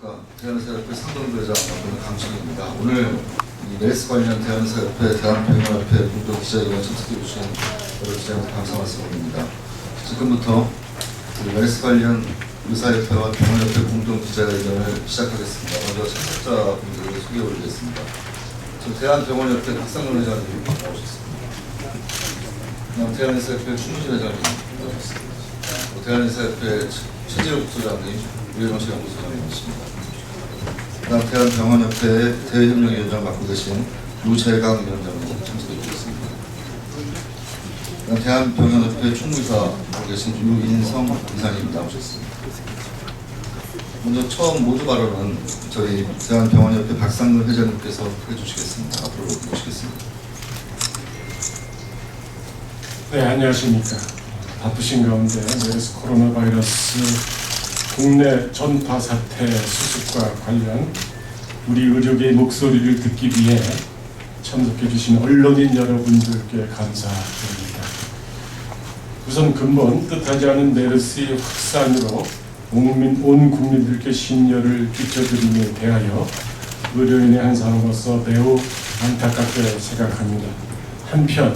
안녕하십니까. 대한의사협회 상동부회장 강춘입니다. 오늘 이 메르스 관련 대한의사협회, 대한병원협회 공동 기자회견에 참석해 주신 여러 기자님들 감사 말씀드립니다. 지금부터 메르스 관련 의사협회와 병원협회 공동 기자회견을 시작하겠습니다. 먼저 참석자분들을 소개해 올리겠습니다. 대한병원협회 박상근 회장님 나오셨습니다. 대한의사협회 추무진 회장님 나오셨습니다. 대한의사협회 최재욱 소장님, 유해정식 연구소장님이십니다. 그다음 대한병원협회 대외협력위원장 맡고 계신 유재강 위원장님 참석해 주셨습니다. 그다음 대한병원협회 총무이사 맡고 계신 유인성 이사님 나오셨습니다. 먼저 처음 모두 발언은 저희 대한병원협회 박상근 회장님께서 해주시겠습니다. 앞으로 모시겠습니다. 네, 안녕하십니까. 바쁘신 가운데 메르스 코로나 바이러스 국내 전파 사태 수습과 관련 우리 의료계의 목소리를 듣기 위해 참석해 주신 언론인 여러분들께 감사드립니다. 우선 근본 뜻하지 않은 메르스의 확산으로 온 국민들께 신여를 끼쳐드림에 대하여 의료인의 한 사람으로서 매우 안타깝게 생각합니다. 한편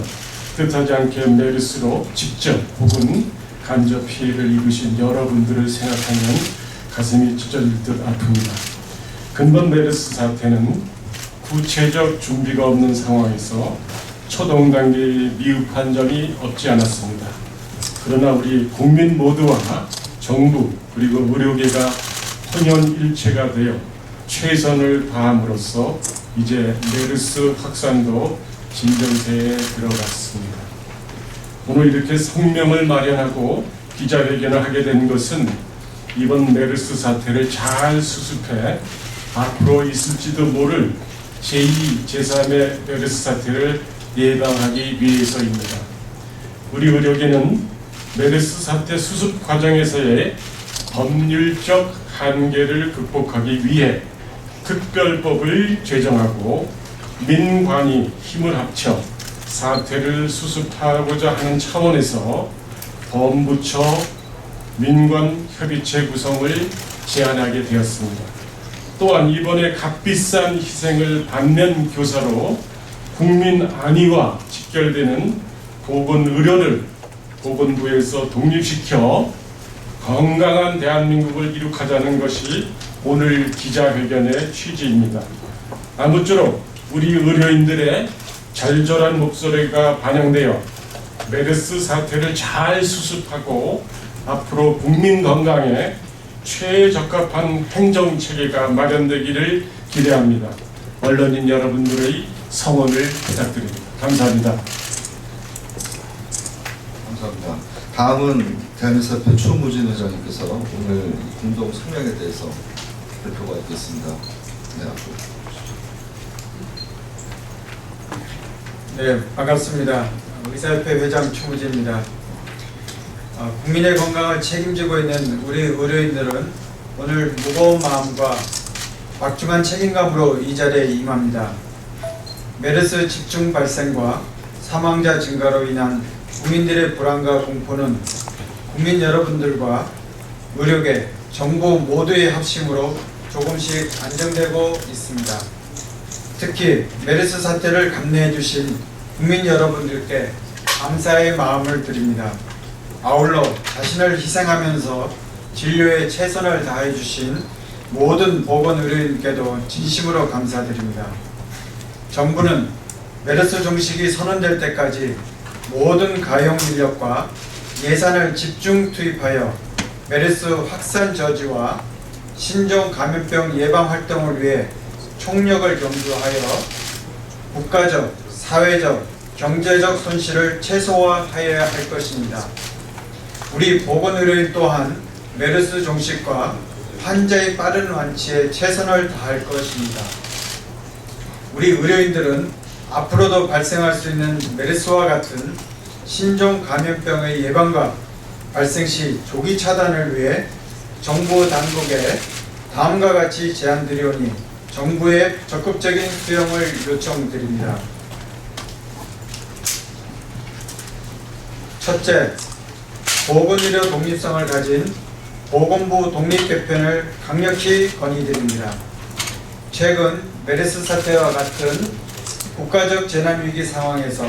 뜻하지 않게 메르스로 직접 혹은 간접 피해를 입으신 여러분들을 생각하면 가슴이 찢어질 듯 아픕니다. 근본 메르스 사태는 구체적 준비가 없는 상황에서 초동 단계의 미흡한 점이 없지 않았습니다. 그러나 우리 국민 모두와 정부 그리고 의료계가 혼연일체가 되어 최선을 다함으로써 이제 메르스 확산도 진정세에 들어갔습니다. 오늘 이렇게 성명을 마련하고 기자회견을 하게 된 것은 이번 메르스 사태를 잘 수습해 앞으로 있을지도 모를 제2, 제3의 메르스 사태를 예방하기 위해서입니다. 우리 의료계는 메르스 사태 수습 과정에서의 법률적 한계를 극복하기 위해 특별법을 제정하고 민관이 힘을 합쳐 사태를 수습하고자 하는 차원에서 범부처 민관협의체 구성을 제안하게 되었습니다. 또한 이번에 값비싼 희생을 받는 교사로 국민 안위와 직결되는 보건의료를 보건부에서 독립시켜 건강한 대한민국을 이룩하자는 것이 오늘 기자회견의 취지입니다. 아무쪼록 우리 의료인들의 절절한 목소리가 반영되어 메르스 사태를 잘 수습하고 앞으로 국민 건강에 최적합한 행정체계가 마련되기를 기대합니다. 언론인 여러분들의 성원을 부탁드립니다. 감사합니다. 감사합니다. 다음은 대한의사협회 추무진 회장님께서 오늘 공동 성명에 대해서 발표가 있겠습니다. 네, 앞으로. 네, 반갑습니다. 의사협회 회장 추무진입니다. 국민의 건강을 책임지고 있는 우리 의료인들은 오늘 무거운 마음과 막중한 책임감으로 이 자리에 임합니다. 메르스 집중 발생과 사망자 증가로 인한 국민들의 불안과 공포는 국민 여러분들과 의료계, 정부 모두의 합심으로 조금씩 안정되고 있습니다. 특히 메르스 사태를 감내해 주신 국민 여러분들께 감사의 마음을 드립니다. 아울러 자신을 희생하면서 진료에 최선을 다해 주신 모든 보건의료인께도 진심으로 감사드립니다. 정부는 메르스 종식이 선언될 때까지 모든 가용 인력과 예산을 집중 투입하여 메르스 확산 저지와 신종 감염병 예방 활동을 위해 총력을 경주하여 국가적, 사회적, 경제적 손실을 최소화하여야 할 것입니다. 우리 보건의료인 또한 메르스 종식과 환자의 빠른 완치에 최선을 다할 것입니다. 우리 의료인들은 앞으로도 발생할 수 있는 메르스와 같은 신종 감염병의 예방과 발생 시 조기 차단을 위해 정부 당국에 다음과 같이 제안드리오니 정부의 적극적인 수용을 요청드립니다. 첫째, 보건의료 독립성을 가진 보건부 독립 개편을 강력히 건의드립니다. 최근 메르스 사태와 같은 국가적 재난위기 상황에서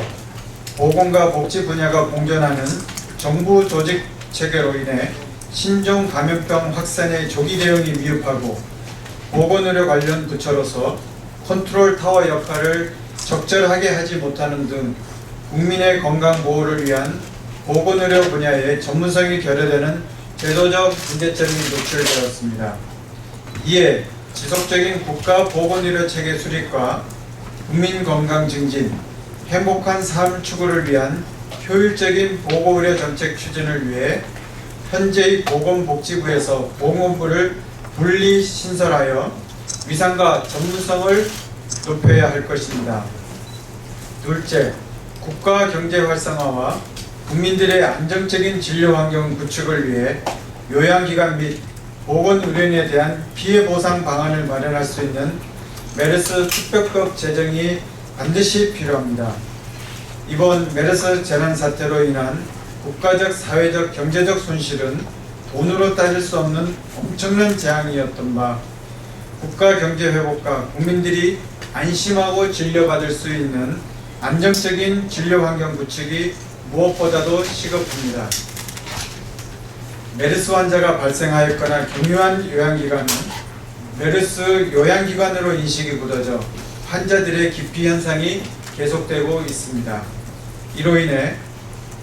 보건과 복지 분야가 공존하는 정부 조직 체계로 인해 신종 감염병 확산의 조기 대응이 미흡하고 보건의료 관련 부처로서 컨트롤 타워 역할을 적절하게 하지 못하는 등 국민의 건강 보호를 위한 보건의료 분야의 전문성이 결여되는 제도적 문제점이 노출되었습니다. 이에 지속적인 국가 보건의료 체계 수립과 국민 건강 증진, 행복한 삶 추구를 위한 효율적인 보건의료 정책 추진을 위해 현재의 보건복지부에서 보건부를 분리 신설하여 위상과 전문성을 높여야 할 것입니다. 둘째, 국가 경제 활성화와 국민들의 안정적인 진료 환경 구축을 위해 요양기관 및 보건의료인에 대한 피해 보상 방안을 마련할 수 있는 메르스 특별법 제정이 반드시 필요합니다. 이번 메르스 재난 사태로 인한 국가적, 사회적, 경제적 손실은 돈으로 따질 수 없는 엄청난 재앙이었던 바 국가 경제 회복과 국민들이 안심하고 진료받을 수 있는 안정적인 진료 환경 구축이 무엇보다도 시급합니다. 메르스 환자가 발생하였거나 경유한 요양기관은 메르스 요양기관으로 인식이 굳어져 환자들의 기피 현상이 계속되고 있습니다. 이로 인해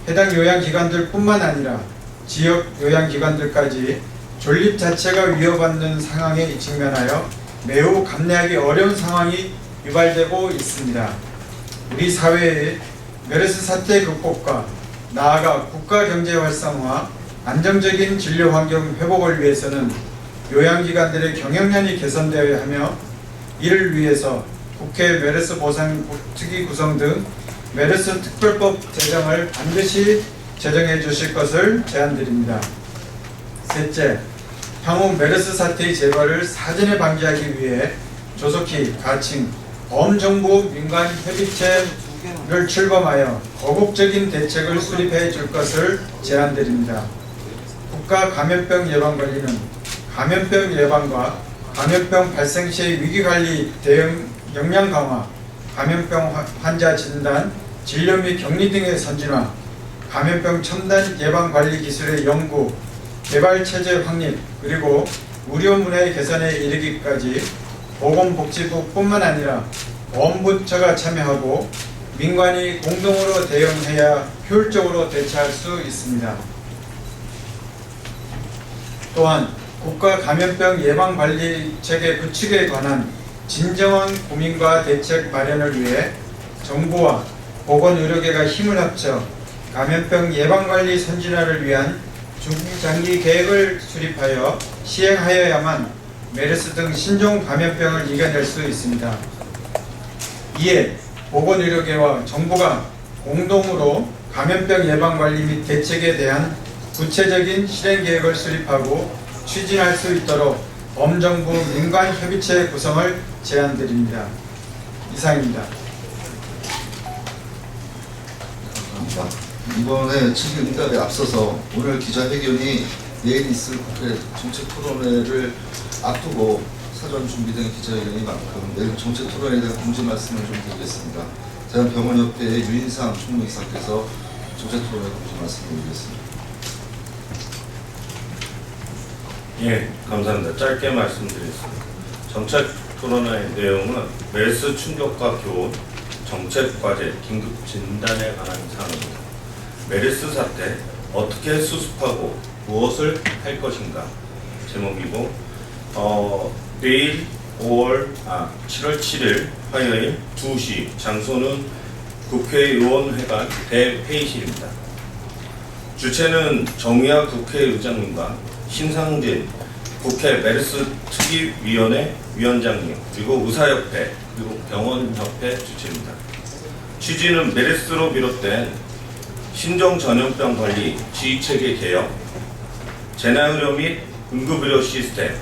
해당 요양기관들뿐만 아니라 지역 요양기관들까지 존립 자체가 위협받는 상황에 직면하여 매우 감내하기 어려운 상황이 유발되고 있습니다. 우리 사회의 메르스 사태 극복과 나아가 국가 경제 활성화, 안정적인 진료 환경 회복을 위해서는 요양기관들의 경영난이 개선되어야 하며 이를 위해서 국회 메르스 보상 특위 구성 등 메르스 특별법 제정을 반드시 제정해 주실 것을 제안드립니다. 셋째, 향후 메르스 사태의 재발을 사전에 방지하기 위해 조속히 가칭 범정부 민간 협의체를 출범하여 거국적인 대책을 수립해 줄 것을 제안드립니다. 국가 감염병 예방관리는 감염병 예방과 감염병 발생 시의 위기관리 대응 역량 강화, 감염병 환자 진단, 진료 및 격리 등의 선진화, 감염병 첨단 예방관리 기술의 연구, 개발체제 확립, 그리고 의료 문화의 개선에 이르기까지 보건복지부뿐만 아니라 범부처가 참여하고 민관이 공동으로 대응해야 효율적으로 대처할 수 있습니다. 또한 국가 감염병 예방관리 체계 구축에 관한 진정한 고민과 대책 마련을 위해 정부와 보건의료계가 힘을 합쳐 감염병 예방관리 선진화를 위한 중장기 계획을 수립하여 시행하여야만 메르스 등 신종 감염병을 이겨낼 수 있습니다. 이에 보건의료계와 정부가 공동으로 감염병 예방관리 및 대책에 대한 구체적인 실행계획을 수립하고 추진할 수 있도록 범정부 민관협의체 구성을 제안드립니다. 이상입니다. 감사합니다. 이번에 질의응답에 앞서서 오늘 기자회견이 내일 있을 국회 정책 토론회를 앞두고 사전 준비된 기자회견인 만큼 내일 정책 토론회에 대한 공지 말씀을 좀 드리겠습니다. 대한병원협회의 유인상 총무이사께서 정책 토론회 공지 말씀을 드리겠습니다. 예, 감사합니다. 짧게 말씀드리겠습니다. 정책 토론의 내용은 메르스 충격과 교훈, 정책 과제, 긴급 진단에 관한 사항입니다. 메르스 사태 어떻게 수습하고 무엇을 할 것인가 제목이고 내일 7월 7일 화요일 2시 장소는 국회의원회관 대회의실입니다. 주체는 정의화 국회의장님과 신상진 국회 메르스 특위위원회 위원장님 그리고 의사협회 그리고 병원협회 주체입니다. 취지는 메르스로 비롯된 신종 전염병 관리 지휘체계 개혁, 재난의료 및 응급의료 시스템,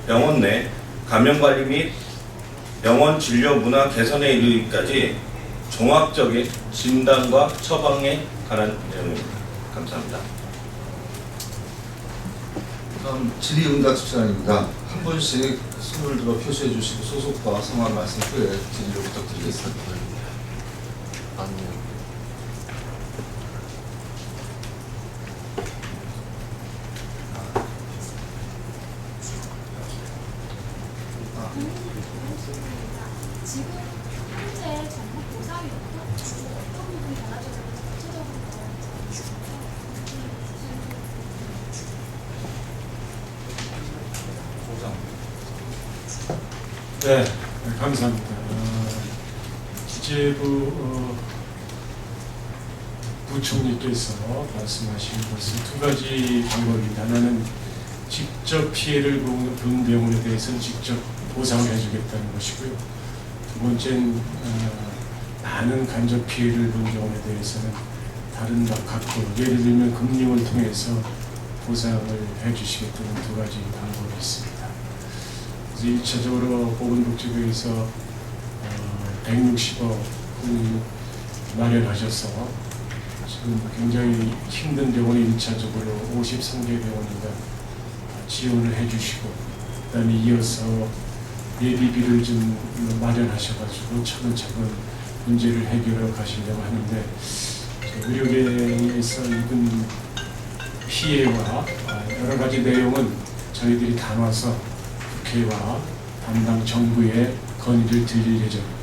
병원 내 감염관리 및 병원 진료 문화 개선에 이르기까지 종합적인 진단과 처방에 관한 내용입니다. 감사합니다. 다음 질의응답 시간입니다. 한 분씩 손을 들어 표시해 주시고 소속과 성함 말씀 후에 질의를 부탁드리겠습니다. 지금 현재 정부 보상이 어떤 부분이 달라져서 구체적으로 네, 감사합니다. 기재부 부총리께서 말씀하신 것은 두 가지 방법입니다. 하나는 직접 피해를 본 병원에 대해서는 직접 보상을 해주겠다는 것이고요. 두 번째는 많은 간접 피해를 본 경우에 대해서는 다른 각도, 예를 들면 금융을 통해서 보상을 해주시겠다는 두 가지 방법이 있습니다. 그래서 1차적으로 보건복지부에서 160억을 마련하셔서 지금 굉장히 힘든 병원에 1차적으로 53개 병원인가 지원을 해주시고 그다음에 이어서 예비비를 좀 마련하셔가지고 차근차근 문제를 해결해 가시려고 하는데 의료계에서 입은 피해와 여러 가지 내용은 저희들이 담아서 국회와 담당 정부에 건의를 드릴 예정입니다.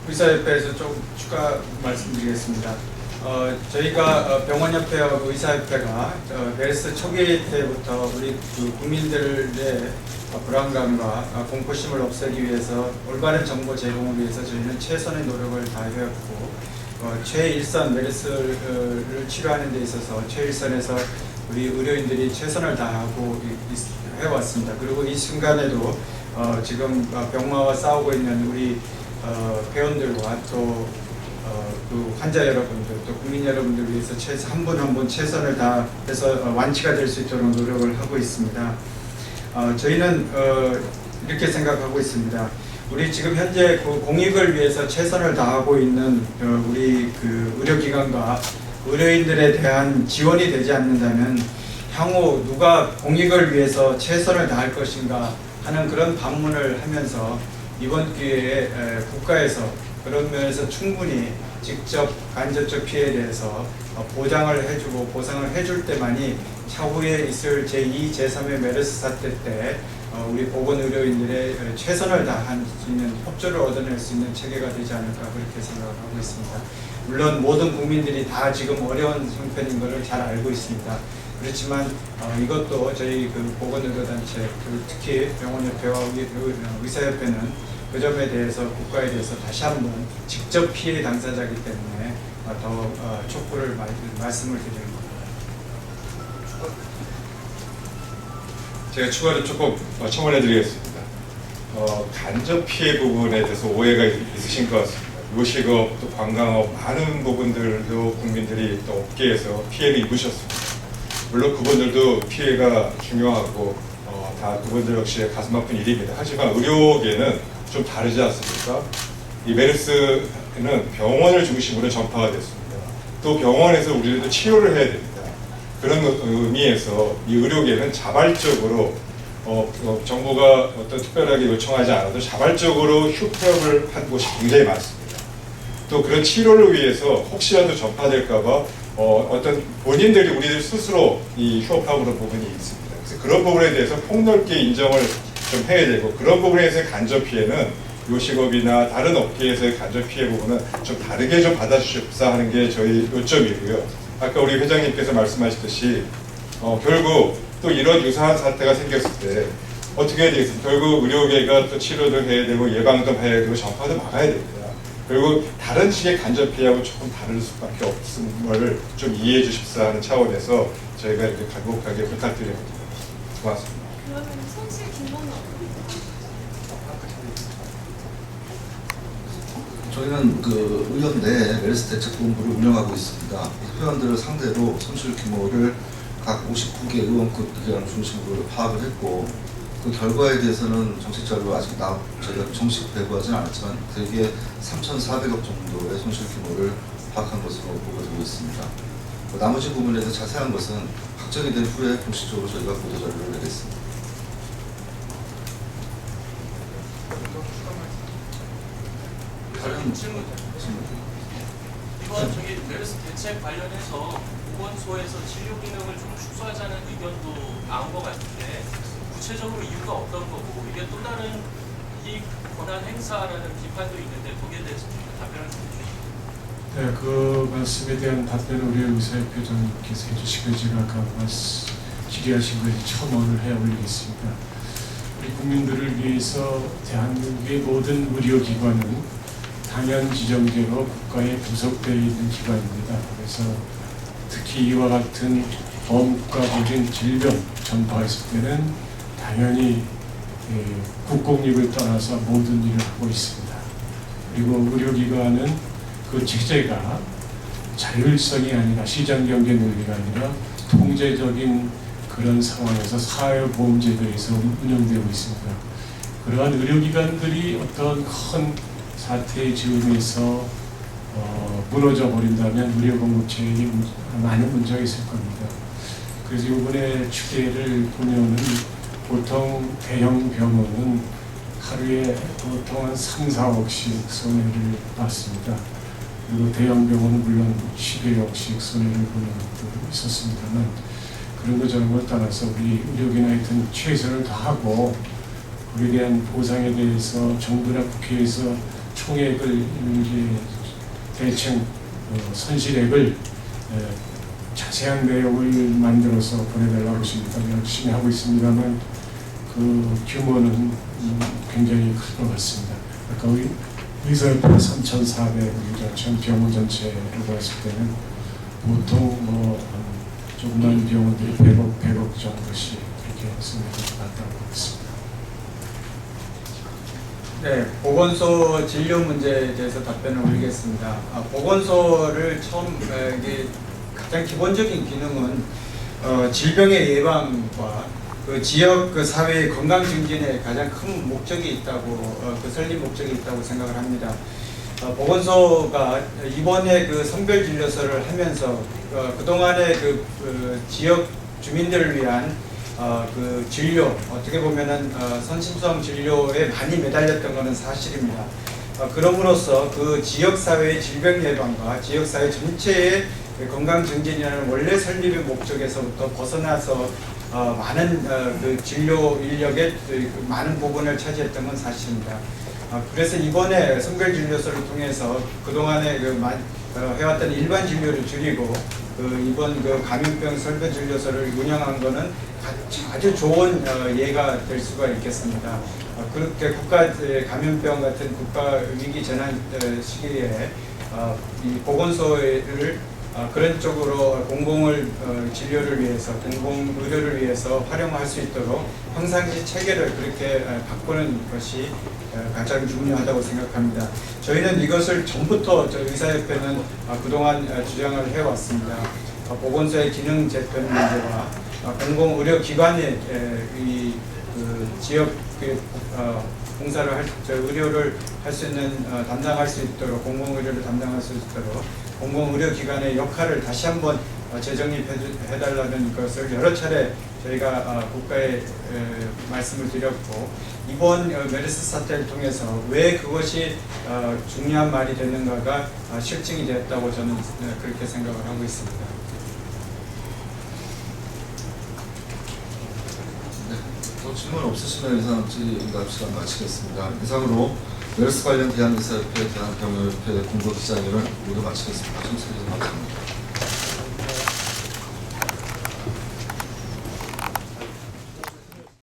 의사협회에서 좀 추가 말씀드리겠습니다. 저희가 병원협회하고 의사협회가 메르스 초기 때부터 우리 국민들의 불안감과 공포심을 없애기 위해서 올바른 정보 제공을 위해서 저희는 최선의 노력을 다해왔고 최일선 메르스를 치료하는 데 있어서 최일선에서 우리 의료인들이 최선을 다하고 해왔습니다. 그리고 이 순간에도 지금 병마와 싸우고 있는 우리 회원들과 또 그 환자 여러분들 또 국민 여러분들 위해서 한 분 한 분 최선을 다해서 완치가 될 수 있도록 노력을 하고 있습니다. 저희는 이렇게 생각하고 있습니다. 우리 지금 현재 그 공익을 위해서 최선을 다하고 있는 우리 그 의료기관과 의료인들에 대한 지원이 되지 않는다면 향후 누가 공익을 위해서 최선을 다할 것인가 하는 그런 반문을 하면서 이번 기회에 국가에서 그런 면에서 충분히 직접 간접적 피해에 대해서 보장을 해주고 보상을 해줄 때만이 차후에 있을 제2, 제3의 메르스 사태 때 우리 보건의료인들의 최선을 다할 수 있는 협조를 얻어낼 수 있는 체계가 되지 않을까 그렇게 생각하고 있습니다. 물론 모든 국민들이 다 지금 어려운 형편인 것을 잘 알고 있습니다. 그렇지만 이것도 저희 그 보건의료단체 특히 병원협회와 의사협회는 그 점에 대해서 국가에 대해서 다시 한번 직접 피해 당사자이기 때문에 더 촉구를 말씀을 드리는 겁니다. 제가 추가로 조금 첨언해 드리겠습니다. 간접 피해 부분에 대해서 오해가 있으신 것 같습니다. 요식업, 또 관광업 많은 부분들도 국민들이 또 업계에서 피해를 입으셨습니다. 물론 그분들도 피해가 중요하고 다 그분들 역시 가슴 아픈 일입니다. 하지만 의료계는 좀 다르지 않습니까? 이 메르스는 병원을 중심으로 전파가 됐습니다. 또 병원에서 우리도 치료를 해야 됩니다. 그런 의미에서 이 의료계는 자발적으로 정부가 어떤 특별하게 요청하지 않아도 자발적으로 휴폐업을 한 곳이 굉장히 많습니다. 또 그런 치료를 위해서 혹시라도 전파될까봐 어떤 본인들이 우리들 스스로 이 휴업하는 부분이 있습니다. 그래서 그런 부분에 대해서 폭넓게 인정을 좀 해야 되고 그런 부분에서의 간접 피해는 요식업이나 다른 업계에서의 간접 피해 부분은 좀 다르게 좀 받아주십사 하는 게 저희 요점이고요. 아까 우리 회장님께서 말씀하셨듯이 결국 또 이런 유사한 사태가 생겼을 때 어떻게 해야 되겠습니까? 결국 의료계가 또 치료도 해야 되고 예방도 해야 되고 전파도 막아야 됩니다. 결국 다른 식의 간접 피해하고 조금 다를 수밖에 없음을 좀 이해해 주십사 하는 차원에서 저희가 이렇게 간곡하게 부탁드립니다. 고맙습니다. 그러면 손실 규모는 어떻게 저희는 그 의원 내 메르스 대책본부를 운영하고 있습니다. 회원들을 상대로 손실 규모를 각 59개 의원급 기관 중심으로 파악을 했고 그 결과에 대해서는 정식 자료가 아직 저희가 정식 배부하지는 않았지만 대개 3,400억 정도의 손실 규모를 파악한 것으로 보고되고 있습니다. 나머지 부분에 대해서 자세한 것은 확정이 된 후에 공식적으로 저희가 보도자료를 내겠습니다. 다른 질문. 이번 저기 메르스 대책 관련해서 보건소에서 진료 기능을 좀 축소하자는 의견도 나온 것 같은데 구체적으로 이유가 어떤 거고 이게 또 다른 이 권한 행사라는 비판도 있는데 거기에 대해서 좀 답변을 좀 해주시죠. 네, 그 말씀에 대한 답변을 우리 의사협회장님께서 해주시고 제가 아까 질의하신 것에 첨언을 해 올리겠습니다. 우리 국민들을 위해서 대한민국의 모든 의료기관은 당연 지정제로 국가에 부속되어 있는 기관입니다. 그래서 특히 이와 같은 범국가적인 질병 전파했을 때는 당연히 국공립을 떠나서 모든 일을 하고 있습니다. 그리고 의료기관은 그 체제가 자율성이 아니라 시장 경제 논리가 아니라 통제적인 그런 상황에서 사회보험제도에서 운영되고 있습니다. 그러한 의료기관들이 어떤 큰 사태의 즈음에서 무너져 버린다면 의료공급체에 많은 문제가 있을 겁니다. 그래서 이번에 추계를 보면은 보통 대형 병원은 하루에 보통 한 3, 4억씩 손해를 봤습니다. 그리고 대형 병원은 물론 10여억씩 손해를 보는 것도 있었습니다만 그런 거 저런 걸 따라서 우리 의료계는 하여튼 최선을 다하고 그에 대한 보상에 대해서 정부나 국회에서 총액을 이제 대충 손실액을 자세한 내용을 만들어서 보내달라고 하십니다. 열심히 하고 있습니다만 그 규모는 굉장히 클 것 같습니다. 아까 의사협회 3,400, 전 병원 전체로 봤을 때는 보통 조그만 병원들이 100억 정도씩 그렇게 손해를 봤다고 했습니다. 네, 보건소 진료 문제에 대해서 답변을 올리겠습니다. 보건소를 이게 가장 기본적인 기능은 질병의 예방과 그 지역 그 사회의 건강 증진에 가장 큰 목적이 있다고 그 설립 목적이 있다고 생각을 합니다. 보건소가 이번에 그 선별 진료소를 하면서 그동안의 그 지역 주민들을 위한 그 진료, 어떻게 보면은 선심성 진료에 많이 매달렸던 것은 사실입니다. 그럼으로써 그 지역사회의 질병 예방과 지역사회 전체의 건강 증진이라는 원래 설립의 목적에서부터 벗어나서 많은 그 진료 인력의 많은 부분을 차지했던 건 사실입니다. 그래서 이번에 선별 진료소를 통해서 그동안에 해왔던 일반 진료를 줄이고 이번 그 감염병 선별 진료소를 운영한 것은 아주 좋은 예가 될 수가 있겠습니다. 그렇게 감염병 같은 국가 위기 재난 시기에 이 보건소를 그런 쪽으로 진료를 위해서, 공공 의료를 위해서 활용할 수 있도록 평상시 체계를 그렇게 바꾸는 것이 가장 중요하다고 생각합니다. 저희는 이것을 전부터 의사협회는 그동안 주장을 해왔습니다. 보건소의 기능 재편 문제와 공공의료기관의 지역 봉사를 의료를 할 수 있는 담당할 수 있도록 공공의료를 담당할 수 있도록 공공의료기관의 역할을 다시 한번 재정립해달라는 것을 여러 차례 저희가 국가에 말씀을 드렸고 이번 메르스 사태를 통해서 왜 그것이 중요한 말이 되는가가 실증이 됐다고 저는 그렇게 생각을 하고 있습니다. 네, 또 질문 없으시면 이상 질의응답 시간 마치겠습니다. 이상으로 메르스 관련 대한의사협회, 대한병원협회 공동기자회견을 모두 마치겠습니다. 참석해주셔서 감사합니다.